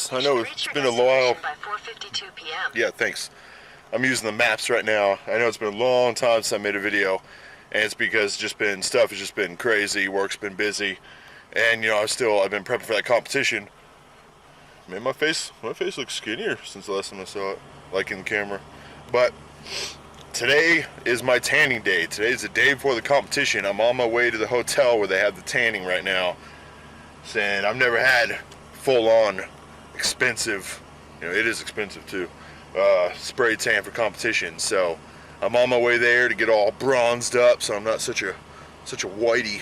guys. I know it's been a while. Yeah, thanks. I'm using the maps right now. I know it's been a long time since I made a video, and it's because stuff has just been crazy. Work's been busy, and I've been prepping for that competition. Man, my face looks skinnier since the last time I saw it, like in the camera. But today is my tanning day. Today's the day before the competition. I'm on my way to the hotel where they have the tanning right now. And I've never had full-on expensive, it is expensive too, spray tan for competition. So I'm on my way there to get all bronzed up so I'm not such a whitey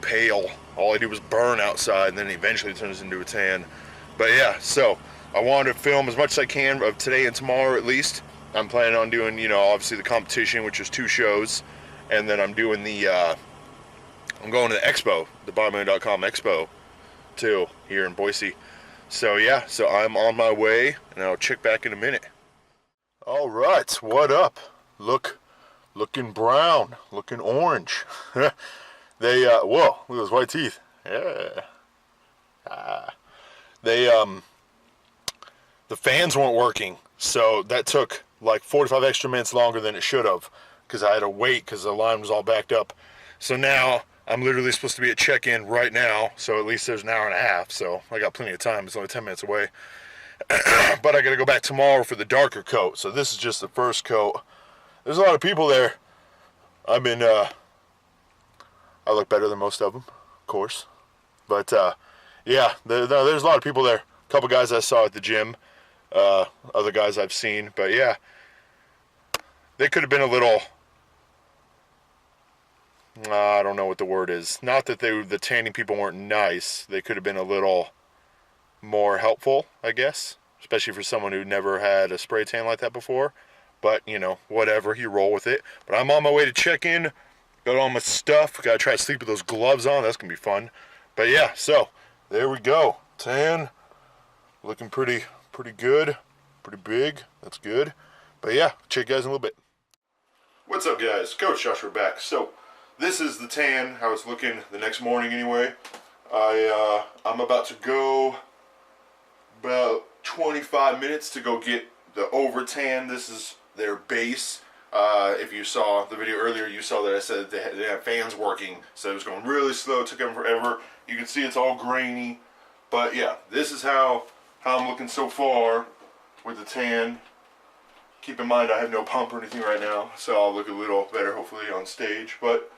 pale. All I do was burn outside and then eventually it turns into a tan. But yeah, so I wanted to film as much as I can of today and tomorrow at least. I'm planning on doing, obviously the competition, which is 2 shows, and then I'm doing I'm going to the expo, the BuyMillion.com expo, too, here in Boise. So yeah, so I'm on my way, and I'll check back in a minute. All right, what up? Looking brown, looking orange. Whoa, look at those white teeth. Yeah. The fans weren't working, so that took like 45 extra minutes longer than it should have, because I had to wait because the line was all backed up. So now I'm literally supposed to be at check-in right now, so at least there's an hour and a half, so I got plenty of time. It's only 10 minutes away. But I gotta go back tomorrow for the darker coat, so this is just the first coat. There's a lot of people there. I look better than most of them, of course. But yeah, there's a lot of people there. A couple guys I saw at the gym, other guys I've seen, but yeah, they could have been a little, I don't know what the word is. Not that the tanning people weren't nice. They could have been a little more helpful, I guess. Especially for someone who never had a spray tan like that before. But, whatever, you roll with it. But I'm on my way to check in. Got all my stuff. Gotta try to sleep with those gloves on. That's gonna be fun. But yeah, so, there we go. Tan. Looking pretty good. Pretty big. That's good. But yeah, check you guys in a little bit. What's up, guys? Coach Joshua back. So, this is the tan, how it's looking the next morning anyway. I'm about to go about 25 minutes to go get the over tan. This is their base. If you saw the video earlier, you saw that I said they had fans working, so it was going really slow. It took them forever. You can see it's all grainy. But yeah, this is how I'm looking so far with the tan. Keep in mind I have no pump or anything right now, so I'll look a little better hopefully on stage. But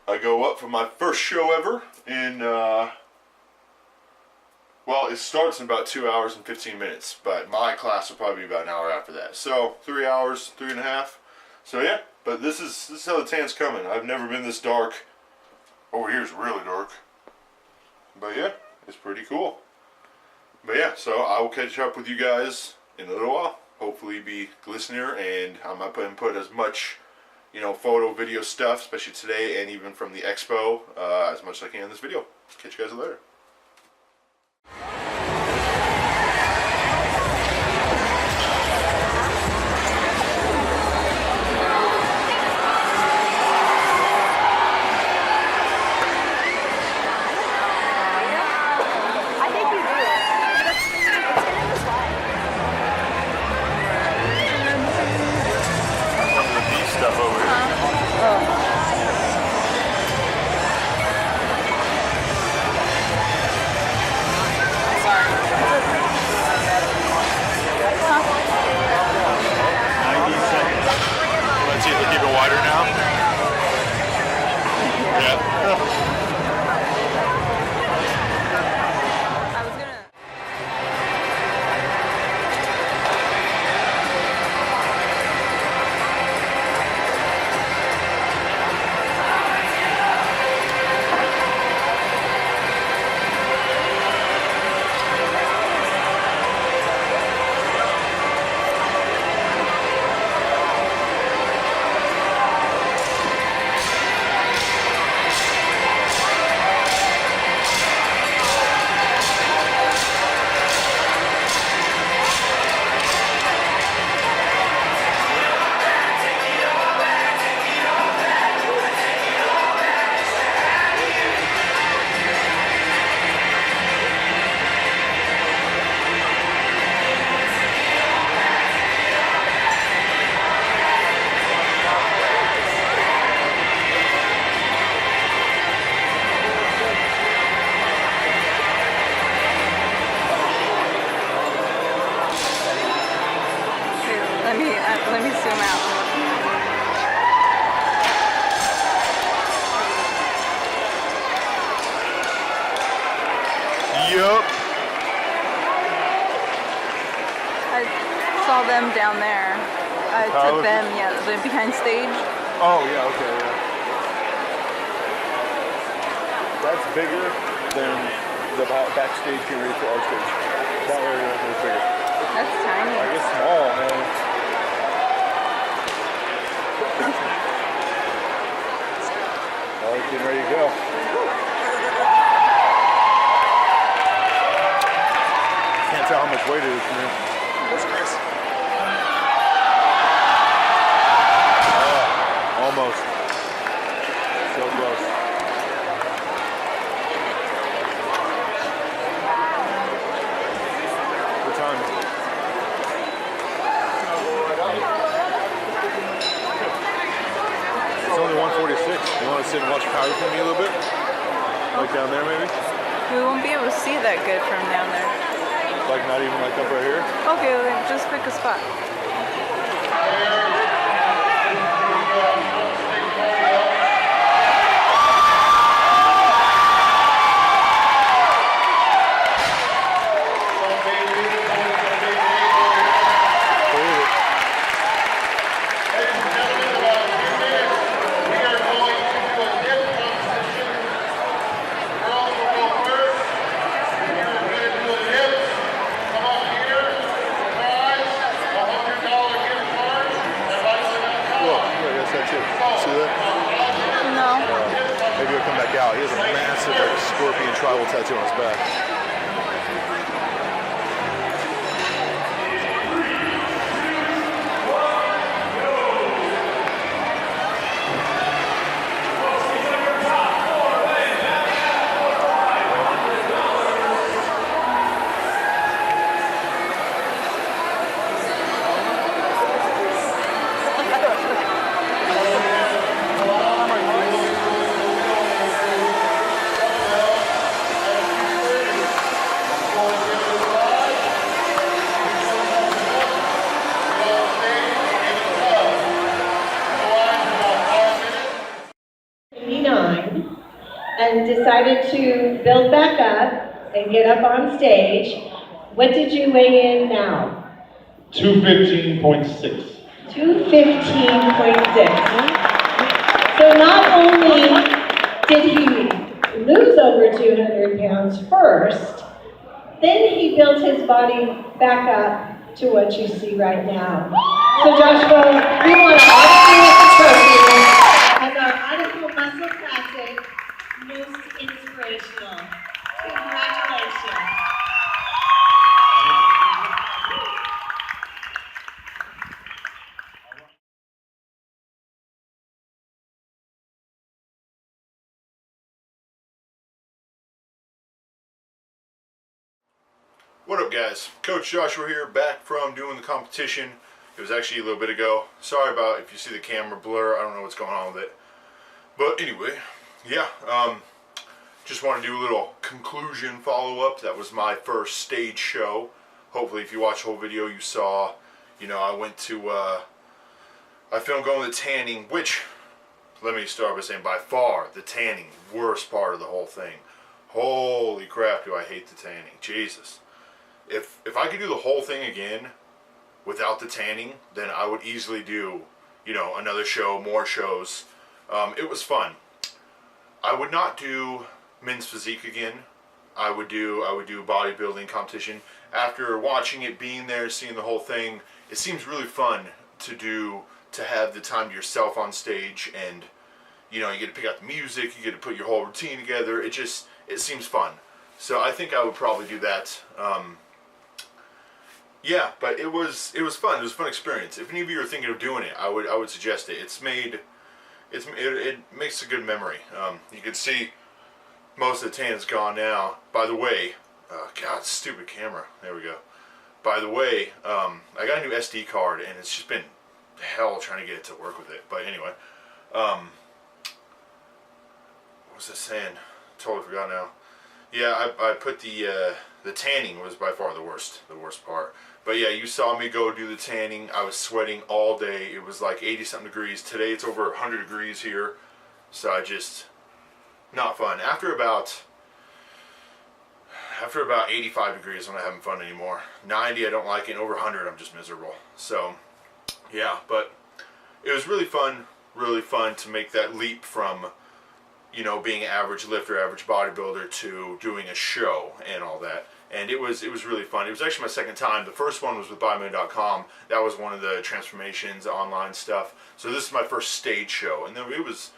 I go up for my first show ever in, well, it starts in about 2 hours and 15 minutes, but my class will probably be about an hour after that. So 3 hours, 3.5. So yeah, but this is how the tan's coming. I've never been this dark. Over here is really dark. But yeah, it's pretty cool. But yeah, so I will catch up with you guys in a little while. Hopefully be glistener, and I'm not going to put as much, photo, video stuff, especially today and even from the expo, as much as I can in this video. Catch you guys later. Let me zoom out. Yup. I saw them down there. I took them, yeah, behind stage. Oh yeah, okay, yeah. That's bigger than the backstage here for our stage. That area is bigger. That's tiny. I guess small, man. All right, getting ready to go. Can't tell how much weight it is from here. What's Chris? Almost. So close. What time is it? It's only 1:46. You want to sit and watch Power for me a little bit? Like down there maybe? We won't be able to see that good from down there. Like not even like up right here? Okay, well, then just pick a spot. Out. He has a massive scorpion tribal tattoo on his back. And decided to build back up and get up on stage. What did you weigh in now? 215.6. 215.6. So not only did he lose over 200 pounds first, then he built his body back up to what you see right now. So Joshua, we want to honor you with the trophy as our Idaho Muscle Classic most inspirational. Congratulations. What up, guys? Coach Joshua here, back from doing the competition. It was actually a little bit ago. Sorry about if you see the camera blur. I don't know what's going on with it. But anyway, yeah, just want to do a little conclusion follow-up. That was my first stage show. Hopefully, if you watch the whole video, you saw, I went to, I filmed going to the tanning, which, let me start by saying, by far, the tanning, worst part of the whole thing. Holy crap, do I hate the tanning. Jesus. If I could do the whole thing again without the tanning, then I would easily do, another show, more shows. It was fun. I would not do men's physique again. I would do bodybuilding competition. After watching it, being there, seeing the whole thing, it seems really fun to have the time to yourself on stage, and you get to pick out the music, you get to put your whole routine together. It seems fun. So I think I would probably do that. Yeah, but it was fun. It was a fun experience. If any of you are thinking of doing it, I would suggest it. It makes a good memory. You can see most of the tan is gone now. By the way, God, stupid camera. There we go. By the way, I got a new SD card, and it's just been hell trying to get it to work with it. But anyway, what was I saying? Totally forgot now. Yeah, I put the the tanning was by far the worst part. But yeah, you saw me go do the tanning. I was sweating all day. It was like 80 something degrees. Today it's over 100 degrees here. So I just, not fun. After about 85 degrees, I'm not having fun anymore. 90, I don't like it. And over 100, I'm just miserable. So yeah, but it was really fun to make that leap from, you know, being an average lifter, average bodybuilder to doing a show and all that. And it was really fun. It was actually my second time. The first one was with bodybuilding.com. That was one of the transformations, online stuff. So this is my first stage show, and then it was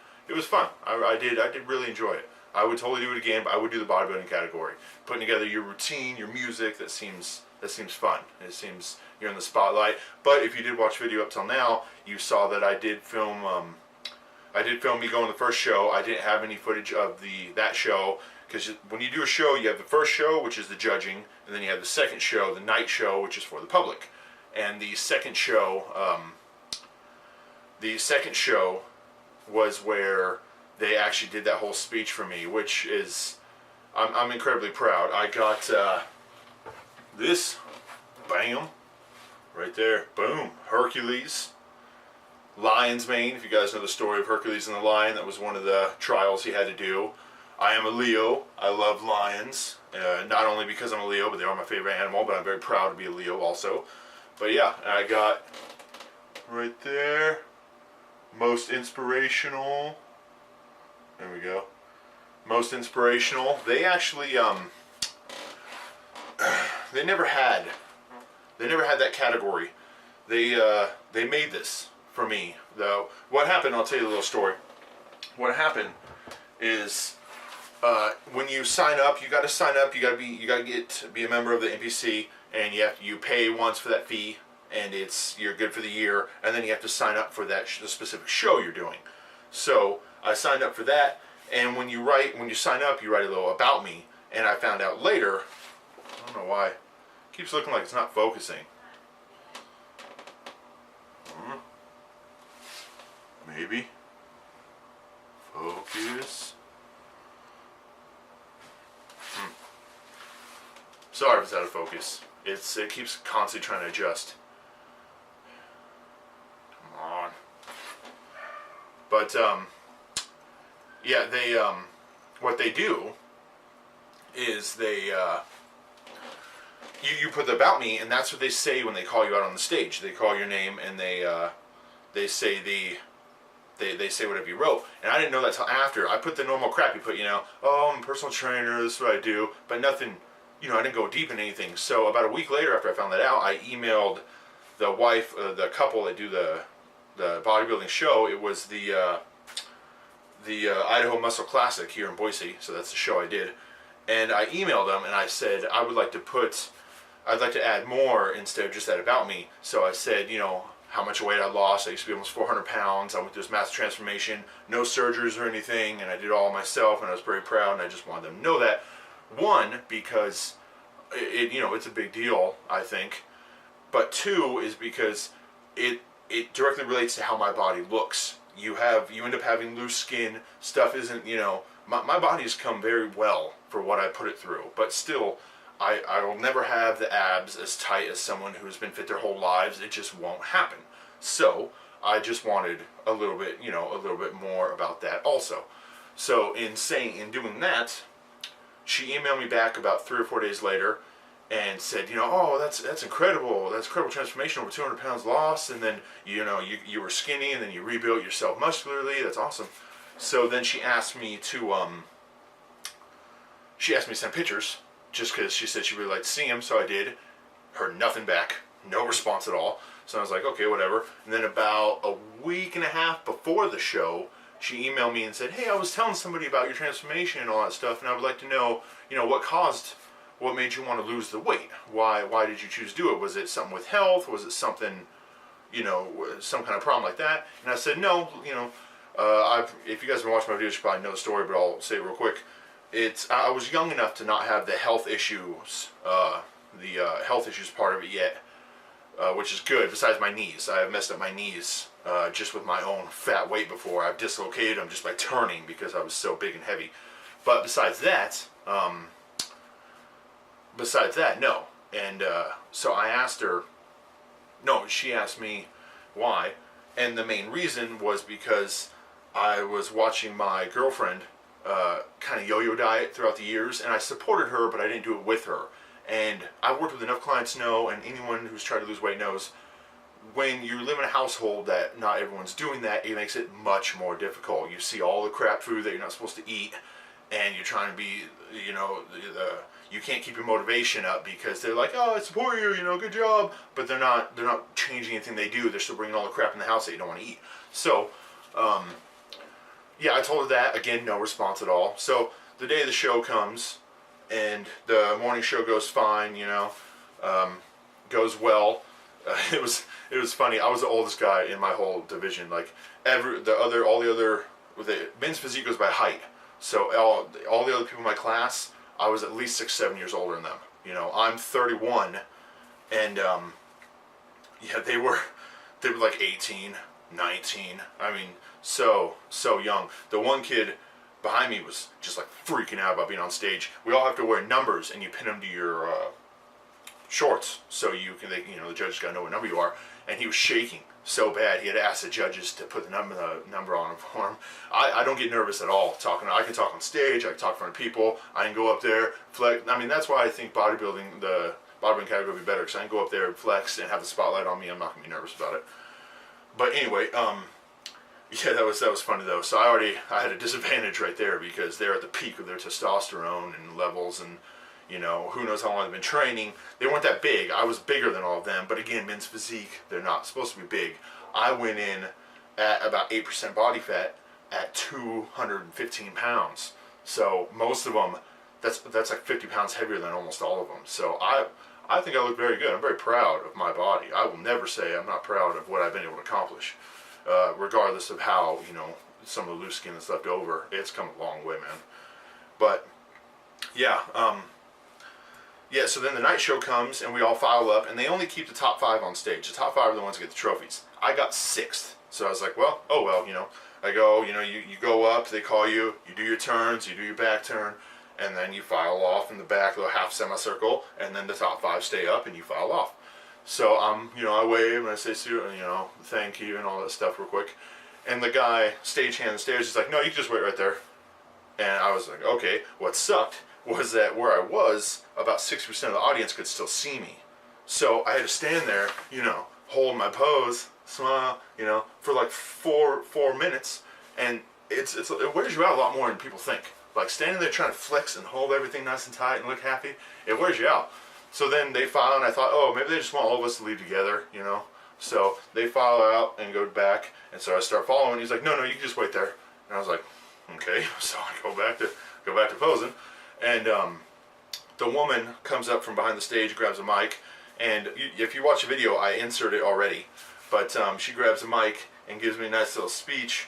fun. I did really enjoy it. I would totally do it again, but I would do the bodybuilding category. Putting together your routine, your music, that seems fun. It seems you're in the spotlight. But if you did watch video up till now, you saw that I did film me going to the first show. I didn't have any footage of that show, because when you do a show, you have the first show, which is the judging, and then you have the second show, the night show, which is for the public. And the second show was where they actually did that whole speech for me, which is, I'm incredibly proud. I got this, bam, right there, boom, Hercules. Lion's mane, if you guys know the story of Hercules and the lion, that was one of the trials he had to do. I am a Leo. I love lions, not only because I'm a Leo, but they are my favorite animal, but I'm very proud to be a Leo also. But yeah, I got right there, most inspirational. There we go. Most inspirational. They actually, they never had that category. They made this for me, though. What happened, I'll tell you a little story. What happened is, when you sign up, you got to sign up. You got to be a member of the NPC, and you pay once for that fee, and you're good for the year. And then you have to sign up for the specific show you're doing. So I signed up for that, and when you sign up, you write a little about me. And I found out later, I don't know why, it keeps looking like it's not focusing. Maybe. Focus. Sorry if it's out of focus. It keeps constantly trying to adjust. Come on. But yeah, they what they do is you put the about me, and that's what they say when they call you out on the stage. They call your name, and they say they say whatever you wrote. And I didn't know that till after. I put the normal crap you put, oh, I'm a personal trainer, this is what I do, but nothing, I didn't go deep in anything. So about a week later after I found that out, I emailed the wife, the couple that do the bodybuilding show. It was the Idaho Muscle Classic here in Boise, so that's the show I did. And I emailed them and I said, I'd like to add more instead of just that about me. So I said, how much weight I lost. I used to be almost 400 pounds. I went through this massive transformation, no surgeries or anything, and I did it all myself, and I was very proud, and I just wanted them to know that. One, because it's a big deal, I think. But two is because it directly relates to how my body looks. You end up having loose skin. Stuff isn't, my body's come very well for what I put it through, but still, I will never have the abs as tight as someone who's been fit their whole lives. It just won't happen. So I just wanted a little bit more about that also. So in doing that, she emailed me back about 3 or 4 days later and said, oh, that's incredible. That's incredible transformation, over 200 pounds lost, and then you were skinny, and then you rebuilt yourself muscularly. That's awesome. So then she asked me to send pictures, just because she said she really liked to see him, so I did. Heard nothing back, no response at all. So I was like, okay, whatever. And then about a week and a half before the show, she emailed me and said, hey, I was telling somebody about your transformation and all that stuff, and I would like to know, what made you want to lose the weight? Why did you choose to do it? Was it something with health? Was it something, some kind of problem like that? And I said, no, if you guys have been watching my videos, you probably know the story, but I'll say it real quick. I was young enough to not have the health issues, health issues part of it yet, which is good. Besides my knees, I have messed up my knees just with my own fat weight before. I've dislocated them just by turning because I was so big and heavy. But besides that, besides that, no. And so I asked her, no, she asked me why. And the main reason was because I was watching my girlfriend kind of yo-yo diet throughout the years, and I supported her, but I didn't do it with her. And I've worked with enough clients to know, and anyone who's tried to lose weight knows, when you live in a household that not everyone's doing that, it makes it much more difficult. You see all the crap food that you're not supposed to eat, and you're trying to be, you know, you can't keep your motivation up because they're like, oh, I support you, you know, good job, but they're not changing anything they do. They're still bringing all the crap in the house that you don't want to eat. So, yeah, I told her that. Again, no response at all. So the day the show comes, and the morning show goes fine, you know, goes well. It was funny. I was the oldest guy in my whole division. Like the men's physique goes by height. So all the other people in my class, I was at least 6-7 years older than them. You know, I'm 31, and yeah, they were like 18, 19. I mean, so young. The one kid behind me was just like freaking out about being on stage. We all have to wear numbers, and you pin them to your shorts, so you can, the judges gotta know what number you are. And he was shaking so bad, he had to ask the judges to put the number on him for him. I don't get nervous at all talking. I can talk on stage, I can talk in front of people, I can go up there, flex. I mean, that's why I think the bodybuilding category would be better, because I can go up there and flex and have the spotlight on me. I'm not gonna be nervous about it. But anyway, yeah, that was funny though. So I had a disadvantage right there, because they're at the peak of their testosterone and levels, and you know, who knows how long they've been training. They weren't that big. I was bigger than all of them, but again, men's physique, they're not supposed to be big. I went in at about 8% body fat at 215 pounds. So most of them, that's like 50 pounds heavier than almost all of them. So I think I look very good. I'm very proud of my body. I will never say I'm not proud of what I've been able to accomplish, regardless of how, you know, some of the loose skin that's left over. It's come a long way, man. But yeah, yeah, so then the night show comes, and we all file up, and they only keep the top 5 on stage. The top 5 are the ones that get the trophies. I got 6th, so I was like, well, oh well, you know. I go, you know, you go up, they call you, you do your turns, you do your back turn, and then you file off in the back, little half semicircle, and then the top 5 stay up, and you file off. So you know, I wave, and I say, you know, thank you, and all that stuff real quick. And the guy, stagehand on the stairs, is like, no, you can just wait right there. And I was like, okay. What sucked was that where I was, about 60% of the audience could still see me. So I had to stand there, you know, hold my pose, smile, you know, for like four minutes. And it wears you out a lot more than people think. Like standing there trying to flex and hold everything nice and tight and look happy, it wears you out. So then they file, and I thought, oh, maybe they just want all of us to leave together, you know. So they file out and go back, and so I start following. He's like, no, you can just wait there. And I was like, okay. So I go back to posing. And the woman comes up from behind the stage, grabs a mic, and if you watch the video, I insert it already. But she grabs a mic and gives me a nice little speech,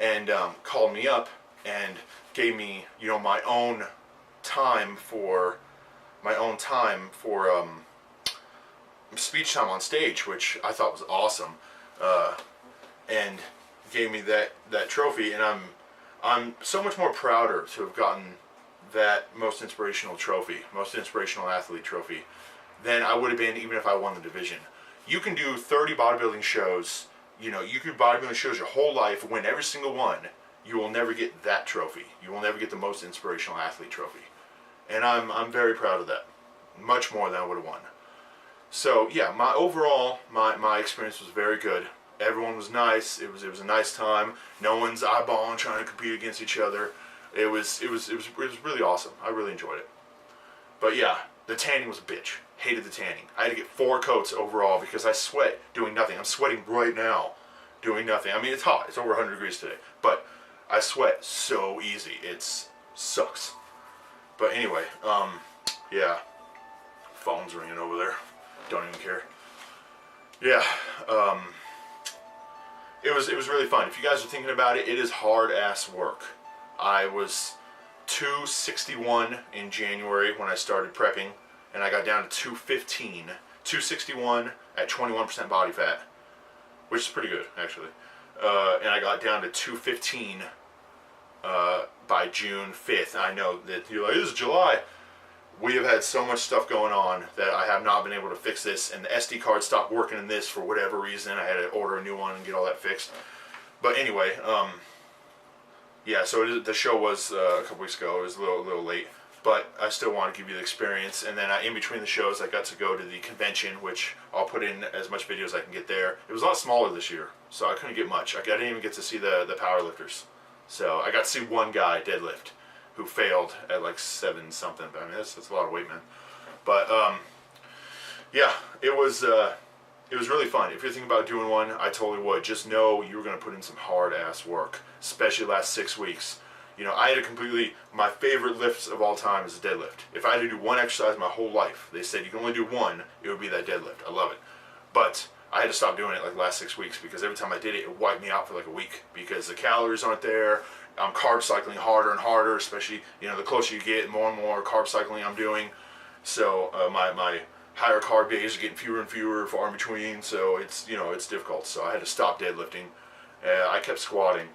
and called me up and gave me, you know, my own time for speech time on stage, which I thought was awesome, and gave me that trophy, and I'm so much more prouder to have gotten that most inspirational trophy, most inspirational athlete trophy, than I would have been even if I won the division. You can do 30 bodybuilding shows, you know, you could bodybuilding shows your whole life, win every single one. You will never get that trophy. You will never get the most inspirational athlete trophy. And I'm very proud of that. Much more than I would have won. So yeah, my experience was very good. Everyone was nice. It was a nice time. No one's eyeballing trying to compete against each other. It was really awesome. I really enjoyed it. But yeah, the tanning was a bitch. Hated the tanning. I had to get 4 coats overall because I sweat doing nothing. I'm sweating right now doing nothing. I mean, it's hot. It's over 100 degrees today. But I sweat so easy. It sucks. But anyway, yeah. Phone's ringing over there. Don't even care. Yeah, it was really fun. If you guys are thinking about it, it is hard ass work. I was 261 in January when I started prepping, and I got down to 215. 261 at 21% body fat, which is pretty good actually. And I got down to 215 by June 5th. I know that you're like, this is July. we have had so much stuff going on that I have not been able to fix this, and the SD card stopped working in this for whatever reason. I had to order a new one and get all that fixed. But anyway, yeah, so the show was a couple weeks ago. It was a little late, but I still want to give you the experience. And then in between the shows, I got to go to the convention, which I'll put in as much video as I can get there. It was a lot smaller this year, so I couldn't get much. I didn't even get to see the power lifters. So I got to see one guy deadlift who failed at like 7 something. But I mean, that's a lot of weight, man. But yeah, it was really fun. If you're thinking about doing one, I totally would. Just know you're going to put in some hard ass work, especially the last 6 weeks. You know, I had my favorite lifts of all time is a deadlift. If I had to do one exercise my whole life, they said you can only do one, it would be that deadlift. I love it. But I had to stop doing it like the last 6 weeks because every time I did it, it wiped me out for like a week because the calories aren't there. I'm carb cycling harder and harder, especially, you know, the closer you get, more and more carb cycling I'm doing. So my higher carb days are getting fewer and fewer, far in between, so it's, you know, it's difficult. So I had to stop deadlifting. I kept squatting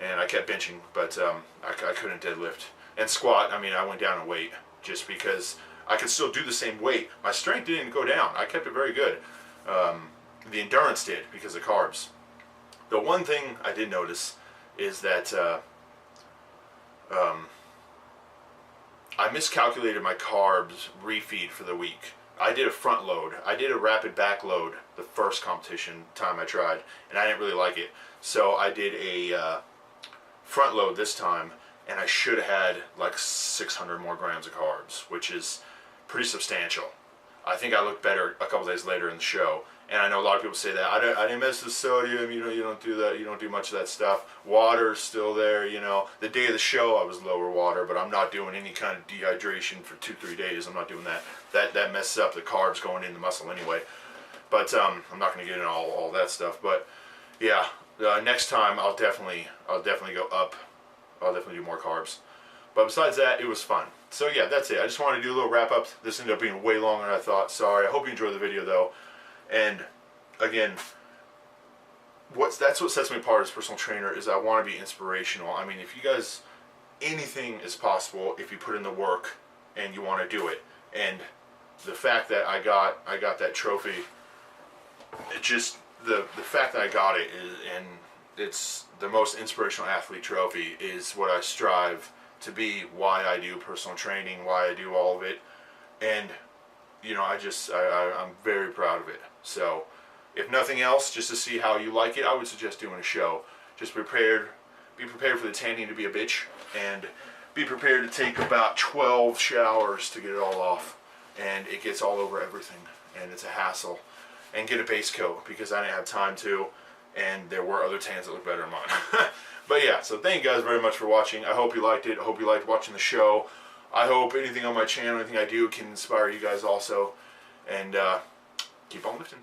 and I kept benching, but I couldn't deadlift. And squat, I mean, I went down in weight just because I could still do the same weight. My strength didn't go down. I kept it very good. The endurance did because of carbs. The one thing I did notice is that I miscalculated my carbs refeed for the week. I did a front load. I did a rapid back load the first competition time I tried, and I didn't really like it. So I did a front load this time, and I should have had like 600 more grams of carbs, which is pretty substantial. I think I looked better a couple days later in the show. And I know a lot of people say that I didn't mess with sodium, you know, you don't do that, you don't do much of that stuff. Water's still there, you know. The day of the show I was lower water, but I'm not doing any kind of dehydration for 2-3 days. I'm not doing that. That messes up the carbs going in the muscle anyway. But I'm not going to get into all that stuff. But yeah, next time I'll definitely go up. I'll definitely do more carbs. But besides that, it was fun. So yeah, that's it. I just wanted to do a little wrap up. This ended up being way longer than I thought. Sorry. I hope you enjoyed the video though. And again, that's what sets me apart as a personal trainer is I want to be inspirational. I mean, if you guys, anything is possible if you put in the work and you want to do it. And the fact that I got that trophy, it just the fact that I got it is, and it's the most inspirational athlete trophy is what I strive to be. Why I do personal training, why I do all of it, and you know, I'm very proud of it. So, if nothing else, just to see how you like it, I would suggest doing a show. Just be prepared for the tanning to be a bitch, and be prepared to take about 12 showers to get it all off, and it gets all over everything, and it's a hassle. And get a base coat, because I didn't have time to, and there were other tans that look better than mine. But yeah, so thank you guys very much for watching. I hope you liked it. I hope you liked watching the show. I hope anything on my channel, anything I do can inspire you guys also. And keep on lifting.